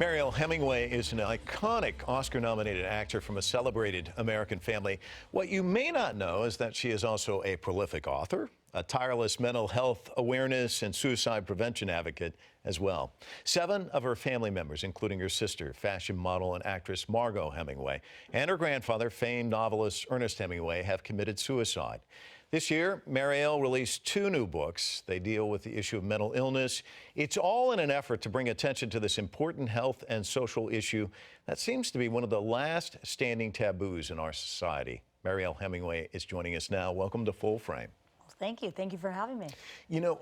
Mariel Hemingway is an iconic Oscar-nominated actor from a celebrated American family. What you may not know is that she is also a prolific author, a tireless mental health awareness and suicide prevention advocate as well. 7 of her family members, including her sister, fashion model and actress Margot Hemingway, and her grandfather, famed novelist Ernest Hemingway, have committed suicide. This year, Mariel released 2 new books. They deal with the issue of mental illness. It's all in an effort to bring attention to this important health and social issue that seems to be one of the last standing taboos in our society. Mariel Hemingway is joining us now. Welcome to Full Frame. Thank you. Thank you for having me. You know,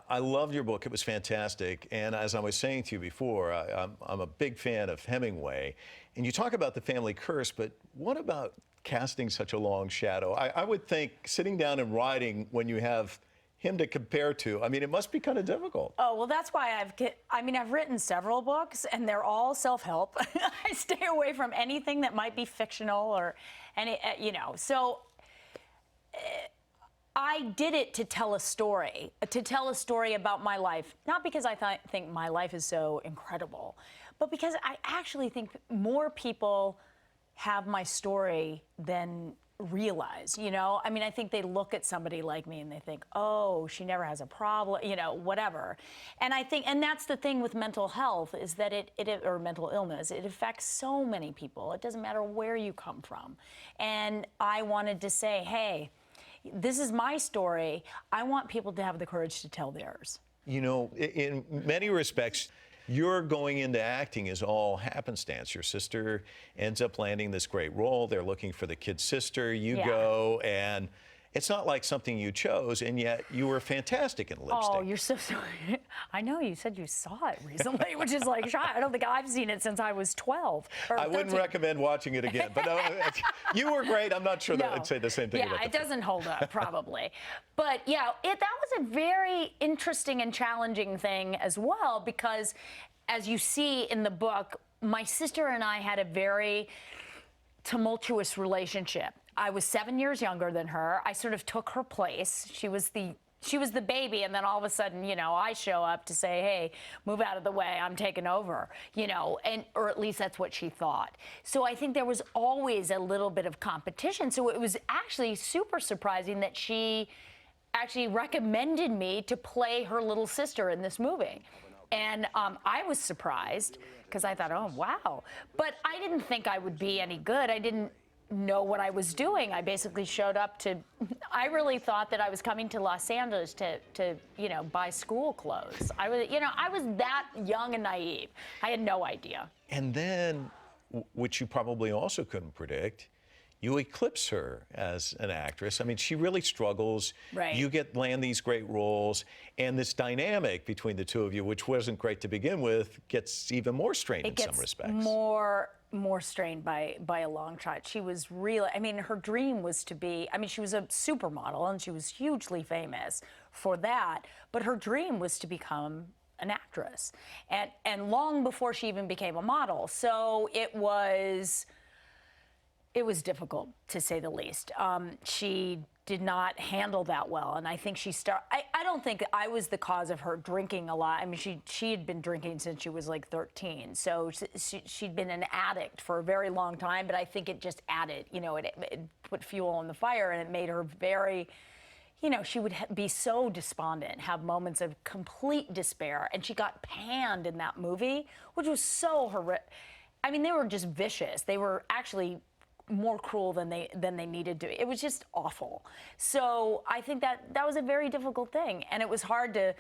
I loved your book. It was fantastic. And as I was saying to you before, I'm a big fan of Hemingway. And you talk about the family curse, but what about casting such a long shadow? I would think sitting down and writing when you have him to compare to, I mean, it must be kind of difficult. Oh, well, that's why I've written several books, and they're all self-help. I stay away from anything that might be fictional or any, so I did it to tell a story about my life, not because I think my life is so incredible, but because I actually think more people have my story than realize, I mean, I think they look at somebody like me and they think, oh, she never has a problem, whatever. And I think, and that's the thing with mental health, is that or mental illness, it affects so many people. It doesn't matter where you come from. And I wanted to say, hey, this is my story. I want people to have the courage to tell theirs. You know, in many respects, your going into acting is all happenstance. Your sister ends up landing this great role. They're looking for the kid's sister. You go, and it's not like something you chose, and yet you were fantastic in lipstick. Oh, you're so sorry. I know you said you saw it recently, which is like, I don't think I've seen it since I was 12. Or I wouldn't recommend watching it again, but no, you were great. I'm not sure that I'd say the same thing about it doesn't hold up, probably. But yeah, that was a very interesting and challenging thing as well, because as you see in the book, my sister and I had a very tumultuous relationship. I was 7 years younger than her. I sort of took her place. She was the baby, and then all of a sudden, I show up to say, hey, move out of the way, I'm taking over, or at least that's what she thought. So I think there was always a little bit of competition. So it was actually super surprising that she actually recommended me to play her little sister in this movie. And I was surprised, because I thought, oh, wow. But I didn't think I would be any good. I didn't know what I was doing. I basically showed up I really thought that I was coming to Los Angeles to buy school clothes. I was that young and naive. I had no idea. And then, which you probably also couldn't predict, you eclipse her as an actress. I mean, she really struggles. Right. You land these great roles, and this dynamic between the two of you, which wasn't great to begin with, gets even more strained in some respects. It gets more strained by a long shot. She was really, her dream was to be, she was a supermodel, and she was hugely famous for that, but her dream was to become an actress, and long before she even became a model. So it was difficult, to say the least. She did not handle that well, and I think I don't think I was the cause of her drinking a lot. She had been drinking since she was like 13, so she'd been an addict for a very long time, but I think it just added, it put fuel on the fire, and it made her very, she would be so despondent, have moments of complete despair, and she got panned in that movie, which was so horrific. They were just vicious. They were actually more cruel than they needed to. It was just awful. So I think that was a very difficult thing, and it was hard to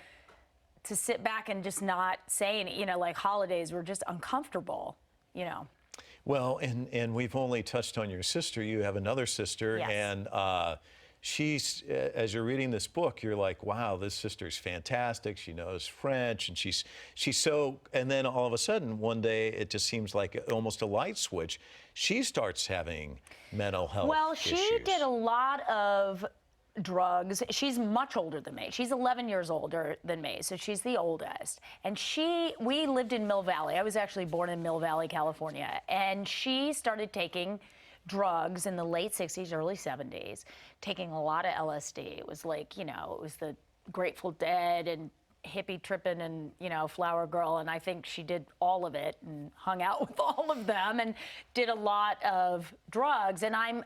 sit back and just not say any, like holidays were just uncomfortable, Well, and we've only touched on your sister. You have another sister, yes. And she's, as you're reading this book, you're like, wow, this sister's fantastic. She knows French, and she's so, and then all of a sudden, one day, it just seems like almost a light switch. She starts having mental health issues. She did a lot of drugs. She's much older than me. She's 11 years older than me, so she's the oldest. And we lived in Mill Valley. I was actually born in Mill Valley, California. And she started taking drugs in the late 60s, early 70s, taking a lot of LSD. It was like, it was the Grateful Dead, hippie tripping and, flower girl, and I think she did all of it and hung out with all of them and did a lot of drugs. And I'm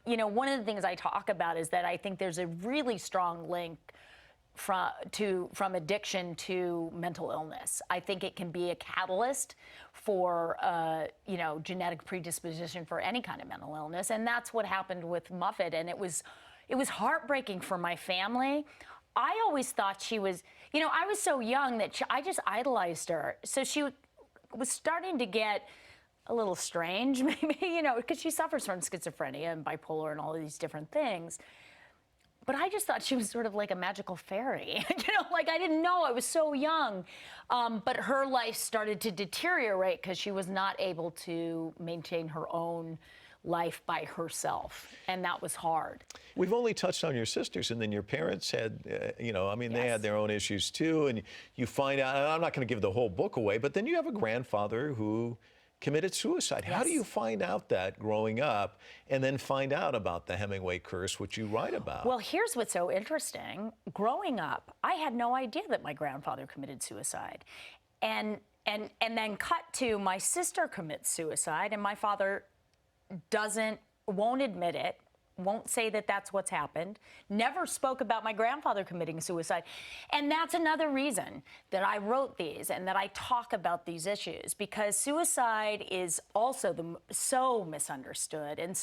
one of the things I talk about is that I think there's a really strong link from addiction to mental illness. I think it can be a catalyst for genetic predisposition for any kind of mental illness, and that's what happened with Muffet. And it was heartbreaking for my family. I always thought she was, I was so young that I just idolized her. So she was starting to get a little strange, maybe, because she suffers from schizophrenia and bipolar and all of these different things. But I just thought she was sort of like a magical fairy. I didn't know. I was so young. But her life started to deteriorate because she was not able to maintain her own life by herself. And that was hard. We've only touched on your sisters, and then your parents had, they had their own issues too. And you find out, and I'm not going to give the whole book away, but then you have a grandfather who committed suicide. Yes. How do you find out that growing up and then find out about the Hemingway curse, which you write about? Well, here's what's so interesting. Growing up, I had no idea that my grandfather committed suicide. And then cut to my sister commits suicide, and my father won't admit it, won't say that that's what's happened, never spoke about my grandfather committing suicide. And that's another reason that I wrote these and that I talk about these issues, because suicide is also so misunderstood, and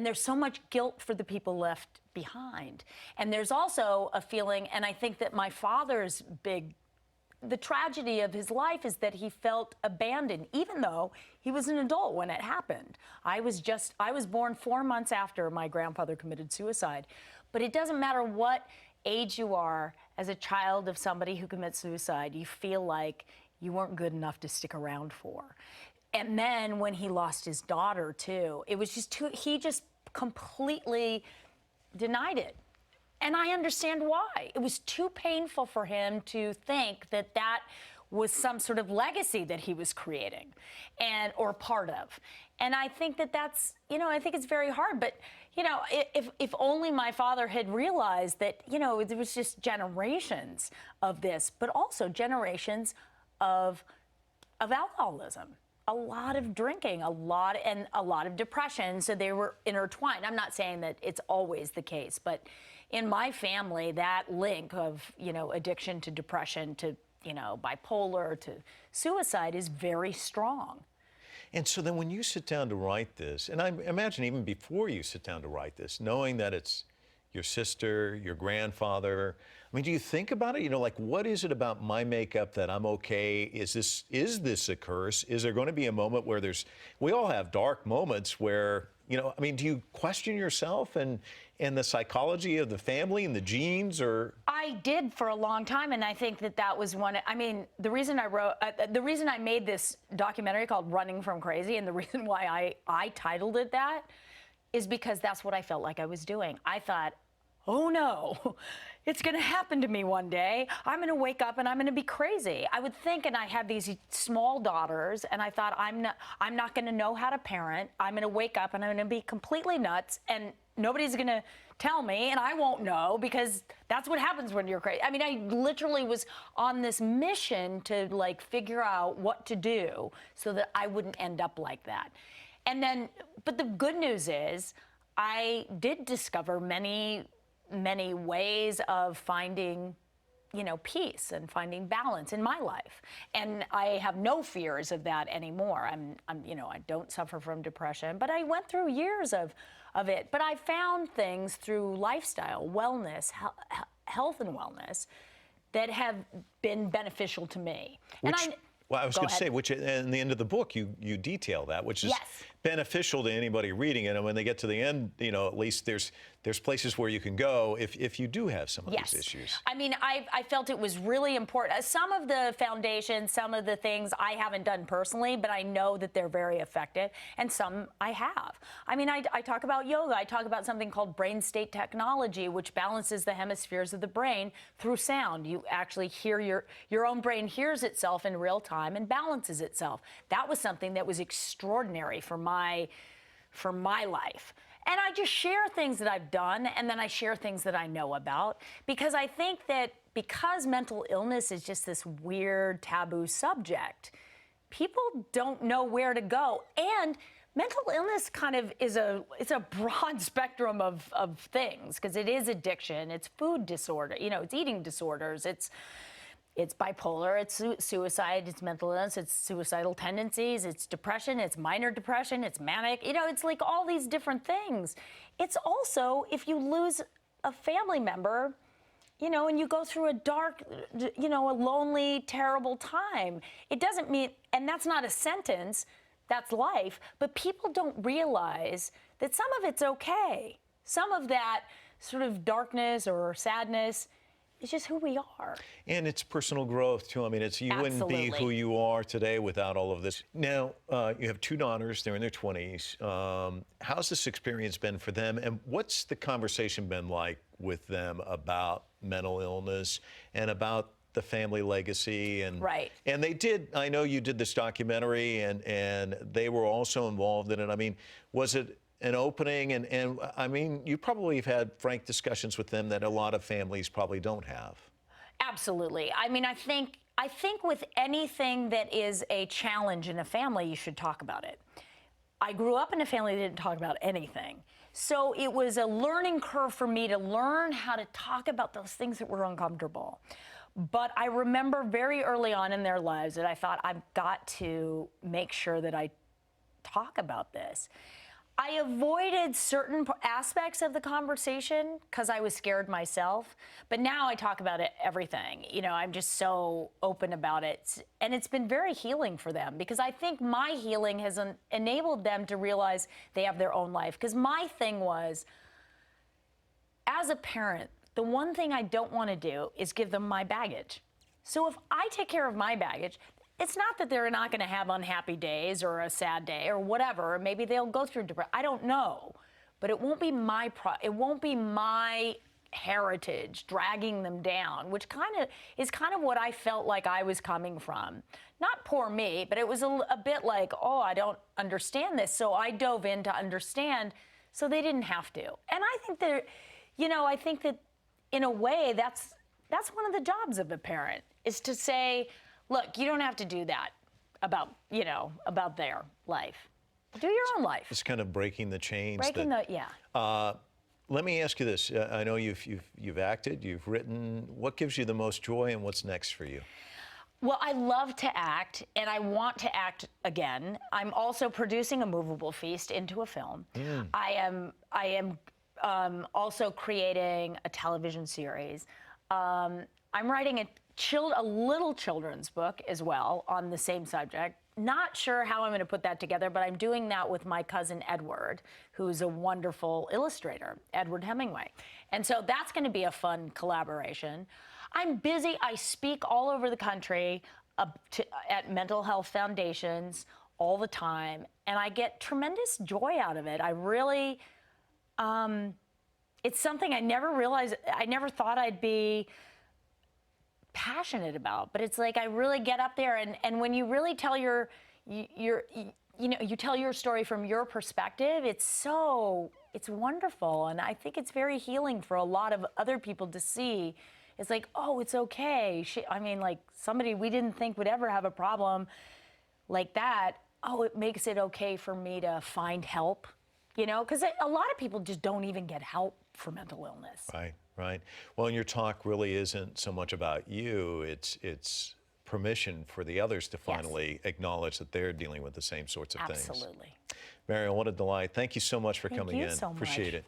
there's so much guilt for the people left behind. And there's also a feeling, and I think that my father's the tragedy of his life is that he felt abandoned, even though he was an adult when it happened. I was born 4 months after my grandfather committed suicide. But it doesn't matter what age you are as a child of somebody who commits suicide, you feel like you weren't good enough to stick around for. And then when he lost his daughter too, it was he just completely denied it. And I understand why. It was too painful for him to think that that was some sort of legacy that he was creating or part of. And I think I think it's very hard. But, if only my father had realized that, there was just generations of this, but also generations of alcoholism. A lot of drinking, a lot of depression. So they were intertwined. I'm not saying that it's always the case, but in my family, that link of, addiction to depression to, bipolar to suicide is very strong. And so then when you sit down to write this, and I imagine even before you sit down to write this, knowing that it's your sister, your grandfather, do you think about it? What is it about my makeup that I'm okay? Is this a curse? Is there going to be a moment where we all have dark moments where, do you question yourself and the psychology of the family and the genes, or? I did for a long time, and I think that was one. The reason I made this documentary called Running from Crazy, and the reason why I titled it that, is because that's what I felt like I was doing. I thought, oh no, it's going to happen to me one day. I'm going to wake up and I'm going to be crazy. I would think, and I had these small daughters, and I thought, I'm not going to know how to parent. I'm going to wake up and I'm going to be completely nuts, and nobody's going to tell me, and I won't know, because that's what happens when you're crazy. I literally was on this mission to figure out what to do so that I wouldn't end up like that. And then, but the good news is I did discover many ways of finding, peace and finding balance in my life. And I have no fears of that anymore. I don't suffer from depression, but I went through years of it. But I found things through lifestyle, wellness, health and wellness that have been beneficial to me. Well, I was going to say, which in the end of the book, you detail that, which is beneficial to anybody reading it. And when they get to the end, at least there's places where you can go if you do have some of these issues. I felt it was really important. Some of the foundations, some of the things I haven't done personally, but I know that they're very effective, and some I have. I talk about yoga. I talk about something called brain state technology, which balances the hemispheres of the brain through sound. You actually hear your own brain hears itself in real time and balances itself. That was something that was extraordinary for my life. And I just share things that I've done, and then I share things that I know about, because I think that because mental illness is just this weird taboo subject, people don't know where to go. And mental illness kind of is it's a broad spectrum of things, because it is addiction, it's food disorder, it's eating disorders, it's bipolar, it's suicide, it's mental illness, it's suicidal tendencies, it's depression, it's minor depression, it's manic, it's like all these different things. It's also if you lose a family member, and you go through a dark, a lonely, terrible time. It doesn't mean, and that's not a sentence, that's life, but people don't realize that some of it's okay. Some of that sort of darkness or sadness, it's just who we are. And it's personal growth, too. I mean, you wouldn't be who you are today without all of this. Now, you have 2 daughters. They're in their 20s. How's this experience been for them? And what's the conversation been like with them about mental illness and about the family legacy? And, right. And I know you did this documentary, and they were also involved in it. I mean, was it an opening, and I mean, you probably have had frank discussions with them that a lot of families probably don't have. Absolutely. I mean, I think with anything that is a challenge in a family, you should talk about it. I grew up in a family that didn't talk about anything. So it was a learning curve for me to learn how to talk about those things that were uncomfortable. But I remember very early on in their lives that I thought, I've got to make sure that I talk about this. I avoided certain aspects of the conversation because I was scared myself. But now I talk about everything. I'm just so open about it. And it's been very healing for them, because I think my healing has enabled them to realize they have their own life. Because my thing was, as a parent, the one thing I don't want to do is give them my baggage. So if I take care of my baggage, it's not that they're not going to have unhappy days or a sad day or whatever. Maybe they'll go through depression. I don't know, but it won't be my heritage dragging them down, which is kind of what I felt like I was coming from. Not poor me, but it was a bit like, oh, I don't understand this, so I dove in to understand, so they didn't have to. And I think that in a way that's one of the jobs of a parent, is to say, look, you don't have to do that about their life. Do your own life. It's kind of breaking the chains. Yeah. Let me ask you this. I know you've acted, you've written. What gives you the most joy, and what's next for you? Well, I love to act, and I want to act again. I'm also producing a movable feast into a film. I am also creating a television series. I'm writing a little children's book as well on the same subject. Not sure how I'm going to put that together, but I'm doing that with my cousin Edward, who's a wonderful illustrator, Edward Hemingway. And so that's going to be a fun collaboration. I'm busy. I speak all over the country at mental health foundations all the time, and I get tremendous joy out of it. I really, it's something I never thought I'd be passionate about, but it's like I really get up there, and when you really tell you tell your story from your perspective, it's wonderful, and I think it's very healing for a lot of other people to see. It's like, oh, it's okay. Like somebody we didn't think would ever have a problem like that. Oh, it makes it okay for me to find help, because a lot of people just don't even get help for mental illness. Right. Well, and your talk really isn't so much about you. It's permission for the others to finally acknowledge that they're dealing with the same sorts of things. Absolutely. Mariel, what a delight. Thank you so much for coming in. Thank you so much. Appreciate it.